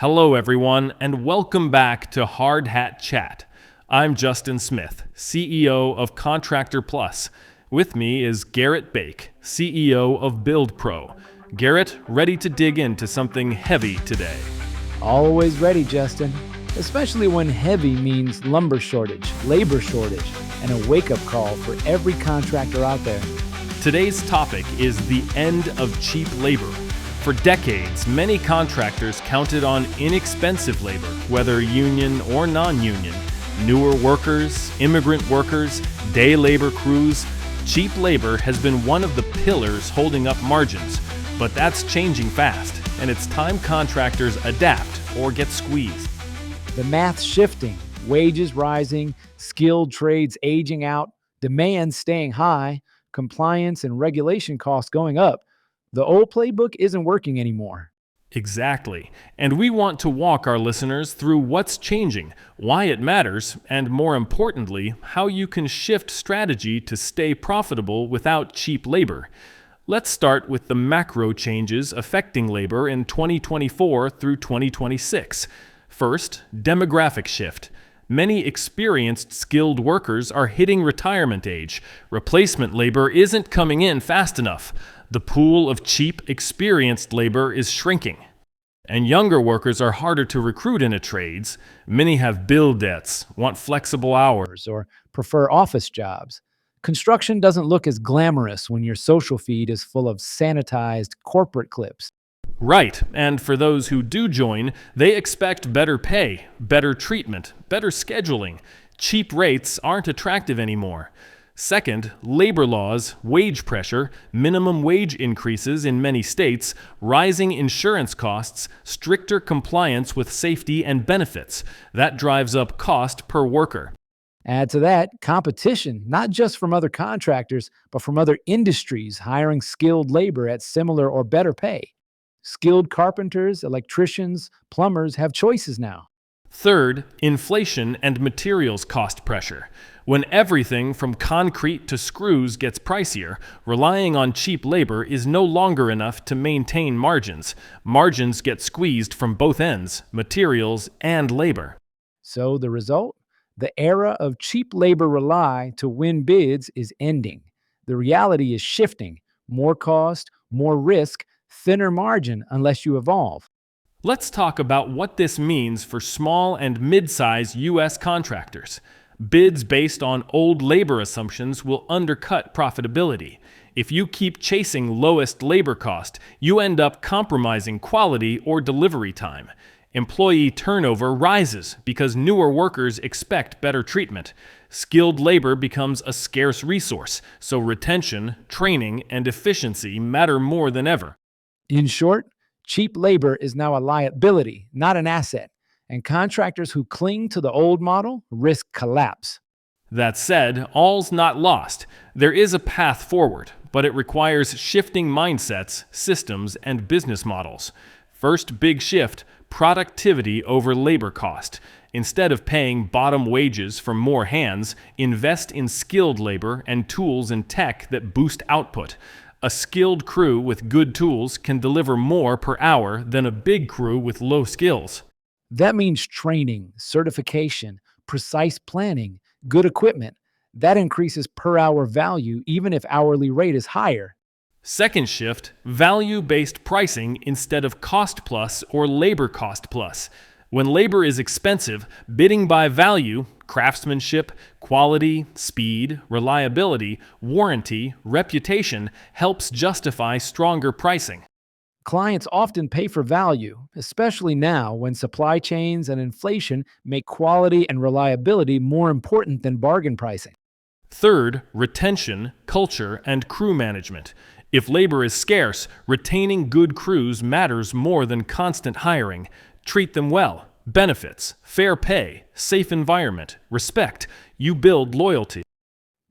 Hello, everyone, and welcome back to Hard Hat Chat. I'm Justin Smith, CEO of Contractor Plus. With me is Gerritt Bake, CEO of Build Pro. Gerritt, ready to dig into something heavy today? Always ready, Justin. Especially when heavy means lumber shortage, labor shortage, and a wake-up call for every contractor out there. Today's topic is the end of cheap labor. For decades, many contractors counted on inexpensive labor, whether union or non-union. Newer workers, immigrant workers, day labor crews. Cheap labor has been one of the pillars holding up margins, but that's changing fast, and it's time contractors adapt or get squeezed. The math's shifting, wages rising, skilled trades aging out, demand staying high, compliance and regulation costs going up. The old playbook isn't working anymore. Exactly. And we want to walk our listeners through what's changing, why it matters, and more importantly, how you can shift strategy to stay profitable without cheap labor. Let's start with the macro changes affecting labor in 2024 through 2026. First, demographic shift. Many experienced skilled workers are hitting retirement age. Replacement labor isn't coming in fast enough. The pool of cheap, experienced labor is shrinking. And younger workers are harder to recruit into trades. Many have bill debts, want flexible hours, Or prefer office jobs. Construction doesn't look as glamorous when your social feed is full of sanitized corporate clips. Right, and for those who do join, they expect better pay, better treatment, better scheduling. Cheap rates aren't attractive anymore. Second, labor laws, wage pressure, minimum wage increases in many states, rising insurance costs, stricter compliance with safety and benefits. That drives up cost per worker. Add to that competition, not just from other contractors, but from other industries hiring skilled labor at similar or better pay. Skilled carpenters, electricians, plumbers have choices now. Third, inflation and materials cost pressure. When everything from concrete to screws gets pricier, relying on cheap labor is no longer enough to maintain margins. Margins get squeezed from both ends, materials and labor. So the result? The era of cheap labor rely to win bids is ending. The reality is shifting. More cost, more risk, thinner margin unless you evolve. Let's talk about what this means for small and mid-size U.S. contractors. Bids based on old labor assumptions will undercut profitability. If you keep chasing lowest labor cost, you end up compromising quality or delivery time. Employee turnover rises because newer workers expect better treatment. Skilled labor becomes a scarce resource, so retention, training, and efficiency matter more than ever. In short, cheap labor is now a liability, not an asset, and contractors who cling to the old model risk collapse. That said, all's not lost. There is a path forward, but it requires shifting mindsets, systems, and business models. First big shift, productivity over labor cost. Instead of paying bottom wages for more hands, invest in skilled labor and tools and tech that boost output. A skilled crew with good tools can deliver more per hour than a big crew with low skills. That means training, certification, precise planning, good equipment. That increases per hour value even if hourly rate is higher. Second shift, value-based pricing instead of cost plus or labor cost plus. When labor is expensive, bidding by value, craftsmanship, quality, speed, reliability, warranty, reputation helps justify stronger pricing. Clients often pay for value, especially now when supply chains and inflation make quality and reliability more important than bargain pricing. Third, retention, culture, and crew management. If labor is scarce, retaining good crews matters more than constant hiring. Treat them well. Benefits, fair pay, safe environment, respect. You build loyalty.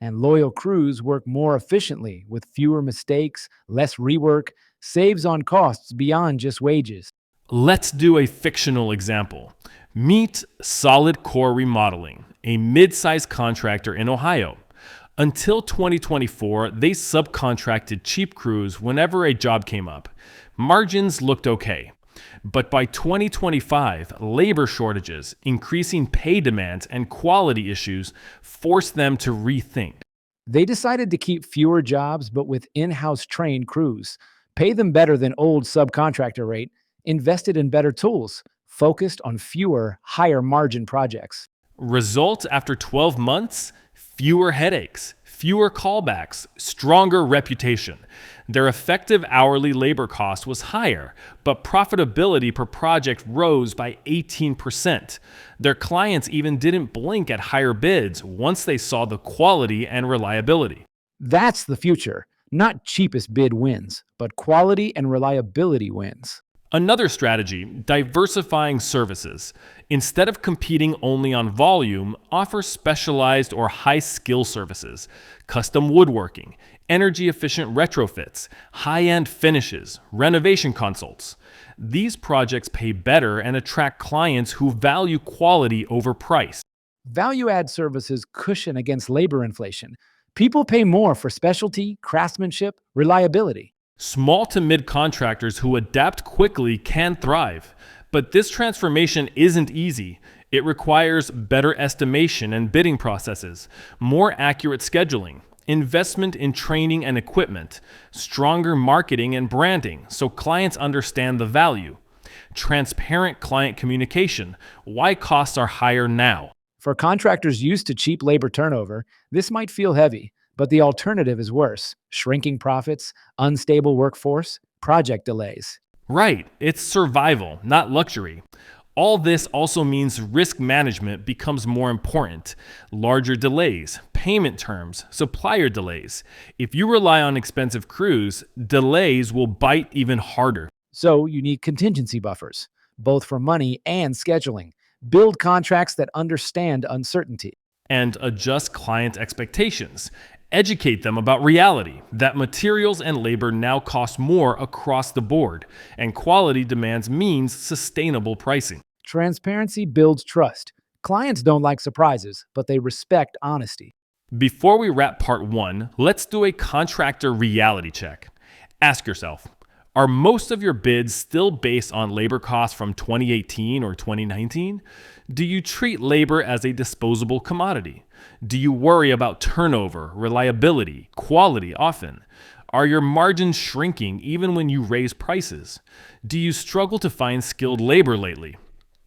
And loyal crews work more efficiently with fewer mistakes, less rework, saves on costs beyond just wages. Let's do a fictional example. Meet Solid Core Remodeling, a mid-sized contractor in Ohio. Until 2024, they subcontracted cheap crews whenever a job came up. Margins looked okay. But by 2025, labor shortages, increasing pay demands, and quality issues forced them to rethink. They decided to keep fewer jobs, but with in house trained crews, pay them better than old subcontractor rate, invested in better tools, focused on fewer, higher margin projects. Result after 12 months? Fewer headaches, fewer callbacks, stronger reputation. Their effective hourly labor cost was higher, but profitability per project rose by 18%. Their clients even didn't blink at higher bids once they saw the quality and reliability. That's the future. Not cheapest bid wins, but quality and reliability wins. Another strategy, diversifying services. Instead of competing only on volume, offer specialized or high-skill services, custom woodworking, energy-efficient retrofits, high-end finishes, renovation consults. These projects pay better and attract clients who value quality over price. Value add services cushion against labor inflation. People pay more for specialty, craftsmanship, reliability. Small to mid contractors who adapt quickly can thrive. But this transformation isn't easy. It requires better estimation and bidding processes, more accurate scheduling, investment in training and equipment, stronger marketing and branding so clients understand the value, transparent client communication, why costs are higher now. For contractors used to cheap labor turnover, this might feel heavy, but the alternative is worse: shrinking profits, unstable workforce, project delays. Right, it's survival, not luxury. All this also means risk management becomes more important. Larger delays, payment terms, supplier delays. If you rely on expensive crews, delays will bite even harder. So you need contingency buffers, both for money and scheduling. Build contracts that understand uncertainty. And adjust client expectations. Educate them about reality, that materials and labor now cost more across the board, and quality demands means sustainable pricing. Transparency builds trust. Clients don't like surprises, but they respect honesty. Before we wrap part one, let's do a contractor reality check. Ask yourself, are most of your bids still based on labor costs from 2018 or 2019? Do you treat labor as a disposable commodity? Do you worry about turnover, reliability, quality often? Are your margins shrinking even when you raise prices? Do you struggle to find skilled labor lately?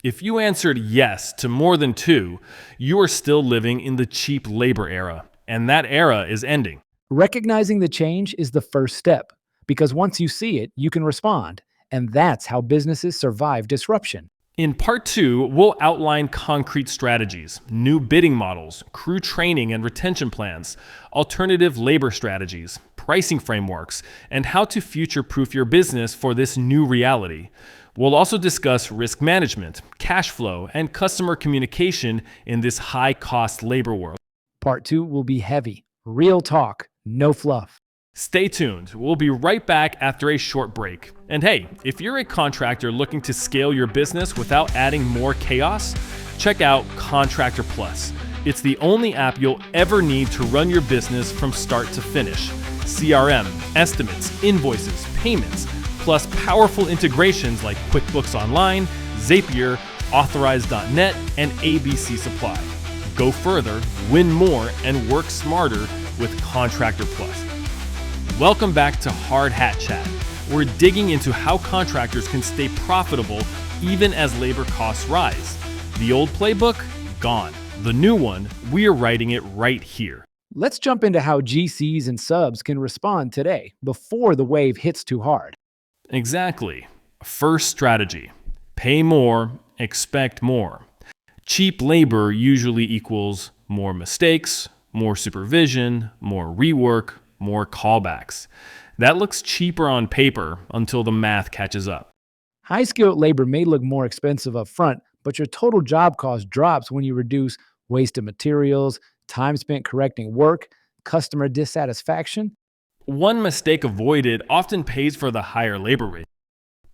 If you answered yes to more than two, you are still living in the cheap labor era, and that era is ending. Recognizing the change is the first step, because once you see it, you can respond, and that's how businesses survive disruption. In part two, we'll outline concrete strategies, new bidding models, crew training and retention plans, alternative labor strategies, pricing frameworks, and how to future-proof your business for this new reality. We'll also discuss risk management, cash flow, and customer communication in this high-cost labor world. Part 2 will be heavy, real talk, no fluff. Stay tuned. We'll be right back after a short break. And hey, if you're a contractor looking to scale your business without adding more chaos, check out Contractor Plus. It's the only app you'll ever need to run your business from start to finish. CRM, estimates, invoices, payments, plus powerful integrations like QuickBooks Online, Zapier, Authorize.net, and ABC Supply. Go further, win more, and work smarter with Contractor Plus. Welcome back to Hard Hat Chat. We're digging into how contractors can stay profitable even as labor costs rise. The old playbook? Gone. The new one, we're writing it right here. Let's jump into how GCs and subs can respond today, before the wave hits too hard. Exactly. First strategy. Pay more, expect more. Cheap labor usually equals more mistakes, more supervision, more rework, more callbacks. That looks cheaper on paper until the math catches up. High-skilled labor may look more expensive up front, but your total job cost drops when you reduce wasted materials, time spent correcting work, customer dissatisfaction. One mistake avoided often pays for the higher labor rate.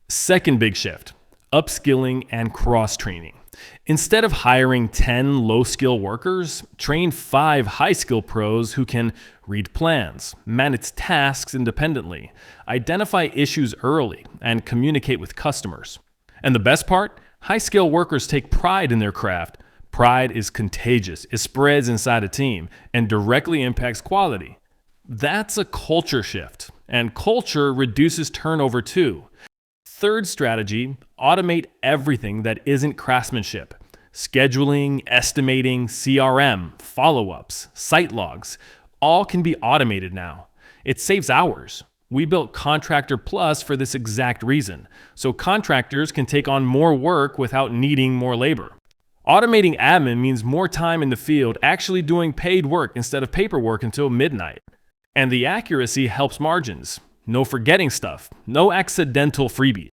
Second big shift, upskilling and cross-training. Instead of hiring 10 low-skill workers, train 5 high-skill pros who can read plans, manage tasks independently, identify issues early, and communicate with customers. And the best part? High-skill workers take pride in their craft. Pride is contagious. It spreads inside a team and directly impacts quality. That's a culture shift, and culture reduces turnover too. Third strategy, automate everything that isn't craftsmanship. Scheduling, estimating, CRM, follow-ups, site logs, all can be automated now. It saves hours. We built Contractor Plus for this exact reason, so contractors can take on more work without needing more labor. Automating admin means more time in the field actually doing paid work instead of paperwork until midnight. And the accuracy helps margins. No forgetting stuff. No accidental freebie.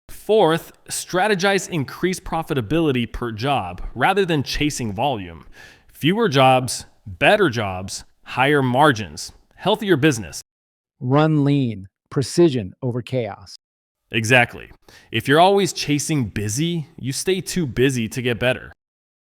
Fourth, strategize increased profitability per job rather than chasing volume. Fewer jobs, better jobs, higher margins, healthier business. Run lean, precision over chaos. Exactly. If you're always chasing busy, you stay too busy to get better.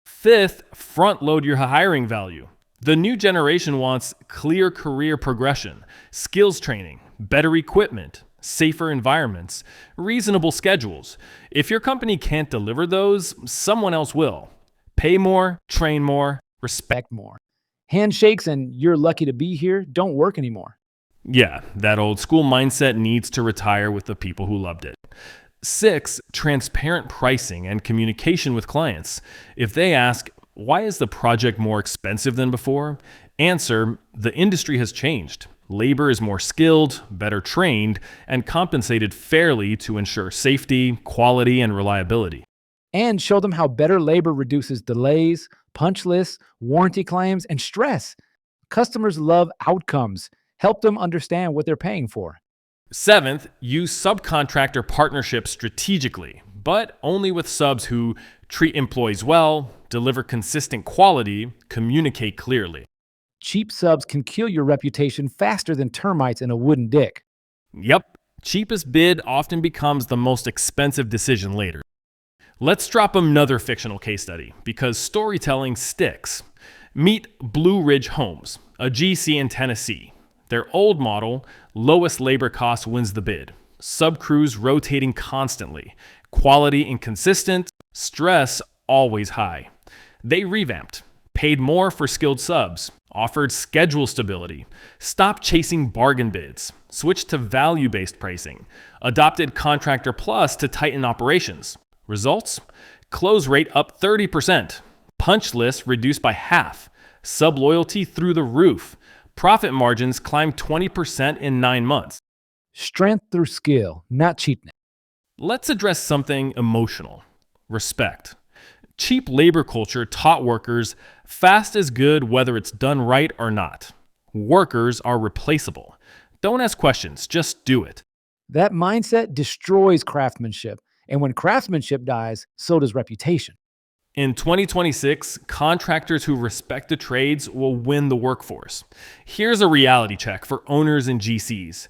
Fifth, front load your hiring value. The new generation wants clear career progression, skills training, better equipment, safer environments, reasonable schedules. If your company can't deliver those, someone else will. Pay more, train more, respect More. Handshakes and "you're lucky to be here" don't work anymore. Yeah, that old school mindset needs to retire with the people who loved it. 6, transparent pricing and communication with clients. If they ask, why is the project more expensive than before? Answer, the industry has changed. Labor is more skilled, better trained, and compensated fairly to ensure safety, quality, and reliability. And show them how better labor reduces delays, punch lists, warranty claims, and stress. Customers love outcomes. Help them understand what they're paying for. 7th, use subcontractor partnerships strategically, but only with subs who treat employees well, deliver consistent quality, communicate clearly. Cheap subs can kill your reputation faster than termites in a wooden dick. Yep, cheapest bid often becomes the most expensive decision later. Let's drop another fictional case study because storytelling sticks. Meet Blue Ridge Homes, a GC in Tennessee. Their old model, lowest labor cost wins the bid. Subcrews rotating constantly. Quality inconsistent, stress always high. They revamped, paid more for skilled subs, offered schedule stability, stopped chasing bargain bids, switched to value-based pricing, adopted Contractor Plus to tighten operations. Results? Close rate up 30%, punch list reduced by half, sub loyalty through the roof, profit margins climbed 20% in 9 months. Strength through skill, not cheapness. Let's address something emotional. Respect. Cheap labor culture taught workers fast is good whether it's done right or not. Workers are replaceable. Don't ask questions, just do it. That mindset destroys craftsmanship. And when craftsmanship dies, so does reputation. In 2026, contractors who respect the trades will win the workforce. Here's a reality check for owners and GCs.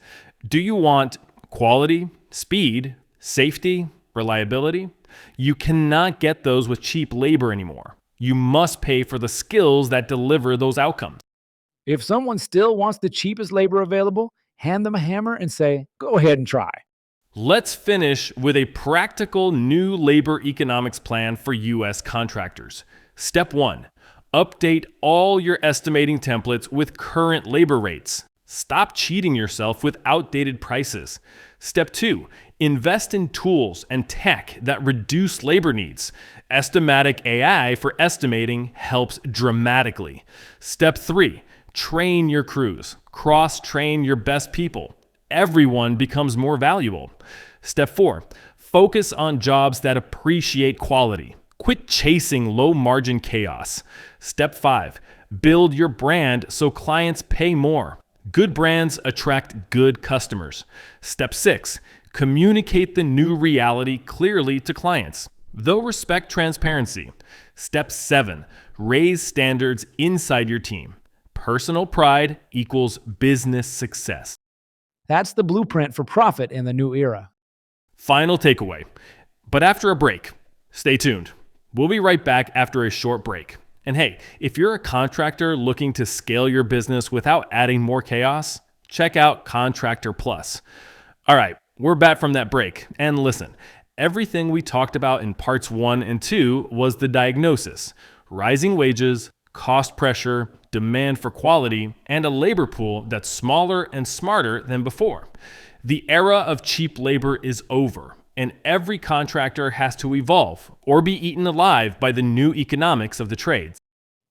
Do you want quality, speed, safety, reliability? You cannot get those with cheap labor anymore. You must pay for the skills that deliver those outcomes. If someone still wants the cheapest labor available, hand them a hammer and say, go ahead and try. Let's finish with a practical new labor economics plan for U.S. contractors. Step 1, update all your estimating templates with current labor rates. Stop cheating yourself with outdated prices. Step 2, invest in tools and tech that reduce labor needs. Estimatic AI for estimating helps dramatically. Step 3, train your crews. Cross-train your best people. Everyone becomes more valuable. Step 4, focus on jobs that appreciate quality. Quit chasing low-margin chaos. Step 5, build your brand so clients pay more. Good brands attract good customers. Step 6, communicate the new reality clearly to clients. They'll respect transparency. Step 7, raise standards inside your team. Personal pride equals business success. That's the blueprint for profit in the new era. Final takeaway. But after a break, stay tuned. We'll be right back after a short break. And hey, if you're a contractor looking to scale your business without adding more chaos, check out Contractor Plus. All right, we're back from that break. And listen, Everything we talked about in parts 1 and 2 was the diagnosis: rising wages, cost pressure, demand for quality, and a labor pool that's smaller and smarter than before. The era of cheap labor is over, and every contractor has to evolve or be eaten alive by the new economics of the trades.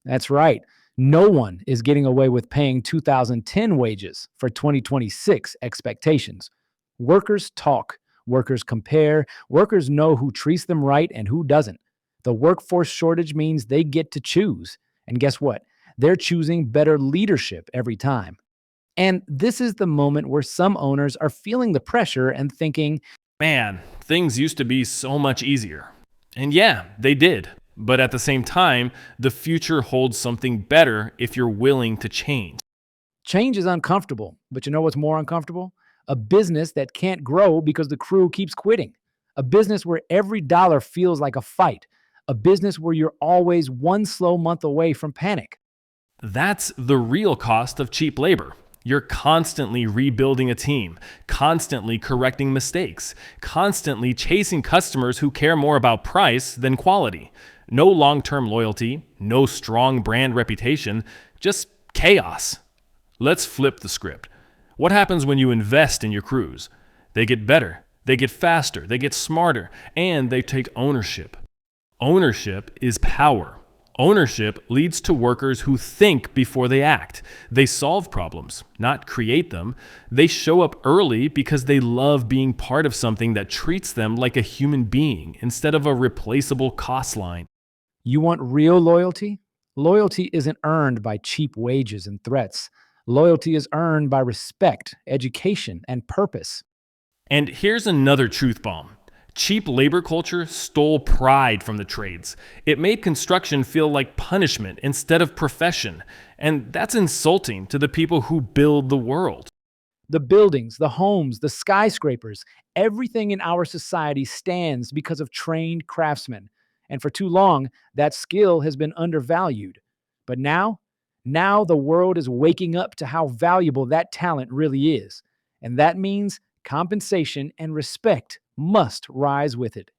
That's right. No one is getting away with paying 2010 wages for 2026 expectations. Workers talk, workers compare, workers know who treats them right and who doesn't. The workforce shortage means they get to choose. And guess what? They're choosing better leadership every time. And this is the moment where some owners are feeling the pressure and thinking, Man, things used to be so much easier. And yeah, they did. But at the same time, the future holds something better if you're willing to change. change is uncomfortable, but you know what's more uncomfortable? A business that can't grow because the crew keeps quitting. A business where every dollar feels like a fight. A business where you're always one slow month away from panic. That's the real cost of cheap labor. You're constantly rebuilding a team, constantly correcting mistakes, constantly chasing customers who care more about price than quality. No long-term loyalty, no strong brand reputation, just chaos. Let's flip the script. What happens when you invest in your crews? They get better, they get faster, they get smarter, and they take ownership. Ownership is power. Ownership leads to workers who think before they act. They solve problems, not create them. They show up early because they love being part of something that treats them like a human being instead of a replaceable cost line. You want real loyalty? Loyalty isn't earned by cheap wages and threats. Loyalty is earned by respect, education, and purpose. And here's another truth bomb. Cheap labor culture stole pride from the trades. It made construction feel like punishment instead of profession. And that's insulting to the people who build the world. The buildings, the homes, the skyscrapers, everything in our society stands because of trained craftsmen. And for too long, that skill has been undervalued. But now the world is waking up to how valuable that talent really is. And that means compensation and respect must rise with it.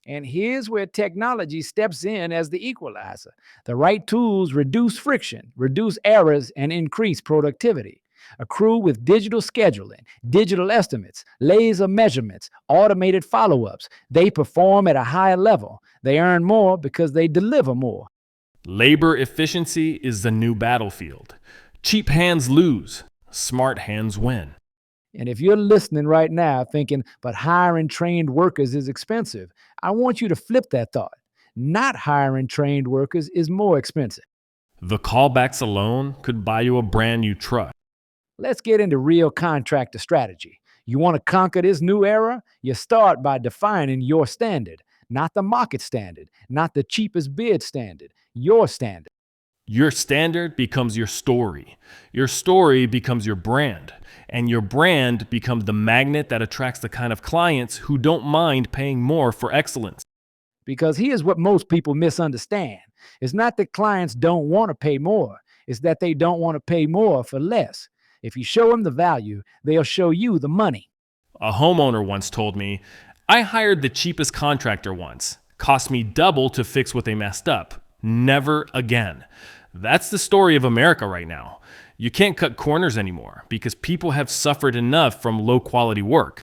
And here's where technology steps in as the equalizer. The right tools reduce friction, reduce errors, and increase productivity. A crew with digital scheduling, digital estimates, laser measurements, automated follow ups, they perform at a higher level. They earn more because they deliver more. Labor efficiency is the new battlefield. Cheap hands lose, smart hands win. And if you're listening right now thinking, but hiring trained workers is expensive, I want you to flip that thought. Not hiring trained workers is more expensive. The callbacks alone could buy you a brand new truck. Let's get into real contractor strategy. You want to conquer this new era? You start by defining your standard, not the market standard, not the cheapest bid standard, your standard. Your standard becomes your story. Your story becomes your brand. And your brand becomes the magnet that attracts the kind of clients who don't mind paying more for excellence. Because here's what most people misunderstand. It's not that clients don't want to pay more. It's that they don't want to pay more for less. If you show them the value, they'll show you the money. A homeowner once told me, I hired the cheapest contractor once. Cost me double to fix what they messed up. Never again. That's the story of America right now. You can't cut corners anymore because people have suffered enough from low quality work.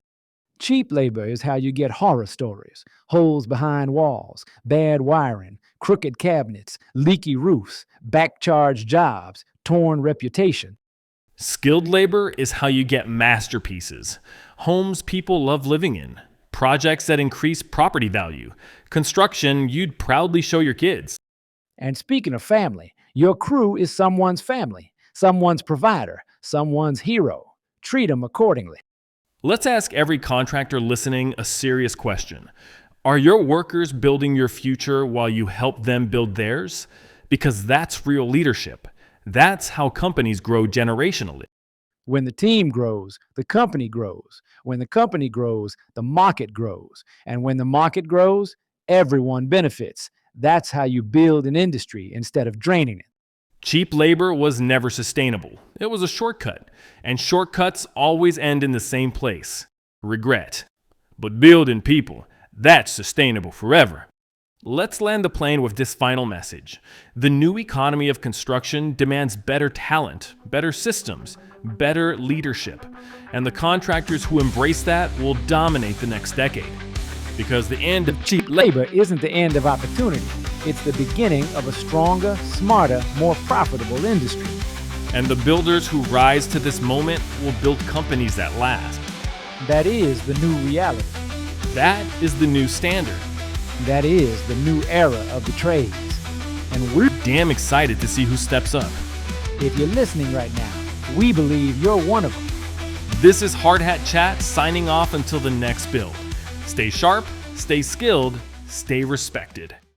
Cheap labor is how you get horror stories: holes behind walls, bad wiring, crooked cabinets, leaky roofs, back-charged jobs, torn reputation. Skilled labor is how you get masterpieces, homes people love living in, projects that increase property value, construction you'd proudly show your kids. And speaking of family, your crew is someone's family, someone's provider, someone's hero. Treat them accordingly. Let's ask every contractor listening a serious question. Are your workers building your future while you help them build theirs? Because that's real leadership. That's how companies grow generationally. When the team grows, the company grows. When the company grows, the market grows. And when the market grows, everyone benefits. That's how you build an industry instead of draining it. Cheap labor was never sustainable. It was a shortcut. And shortcuts always end in the same place: regret. But building people, That's sustainable forever. Let's land the plane with this final message. The new economy of construction demands better talent, better systems, better leadership. And the contractors who embrace that will dominate the next decade. Because the end of cheap labor Isn't the end of opportunity. It's the beginning of a stronger, smarter, more profitable industry. and the builders who rise to this moment will build companies that last. That is the new reality. That is the new standard. That is the new era of the trades. And we're, Damn excited to see who steps up. if you're listening right now, we believe you're one of them. This is Hard Hat Chat signing off until the next build. Stay sharp, stay skilled, stay respected.